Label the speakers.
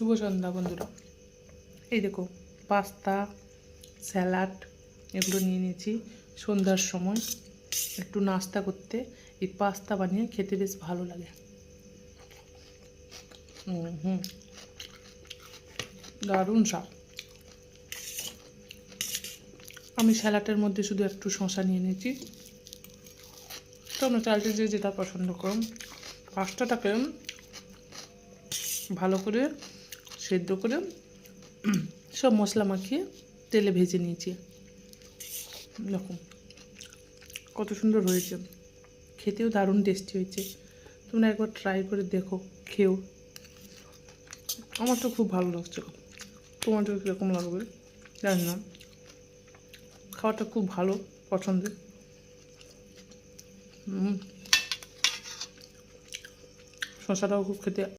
Speaker 1: শুভ সন্ধ্যা বন্ধুরা। এই দেখো, পাস্তা, স্যালাড এগুলো নিয়ে নিয়েছি। সন্ধ্যার সময় একটু নাস্তা করতে এই পাস্তা বানিয়ে খেতে বেশ ভালো লাগে। দারুণ স্বাদ। আমি স্যালাডের মধ্যে শুধু একটু শসা নিয়ে নিয়েছি। তোমরা চালটা যে যেটা পছন্দ করো। পাস্তাটাকে ভালো করে সেদ্ধ করে সব মশলা মাখিয়ে তেলে ভেজে নিয়েছি। দেখো কত সুন্দর হয়েছে, খেতেও দারুণ টেস্টি হয়েছে। তোমরা একবার ট্রাই করে দেখো, খেও। আমার তো খুব ভালো লাগছে। তোমাদের কীরকম লাগবে জানি না। খাওয়াটা খুব ভালো, পছন্দের। শসাটাও খুব খেতে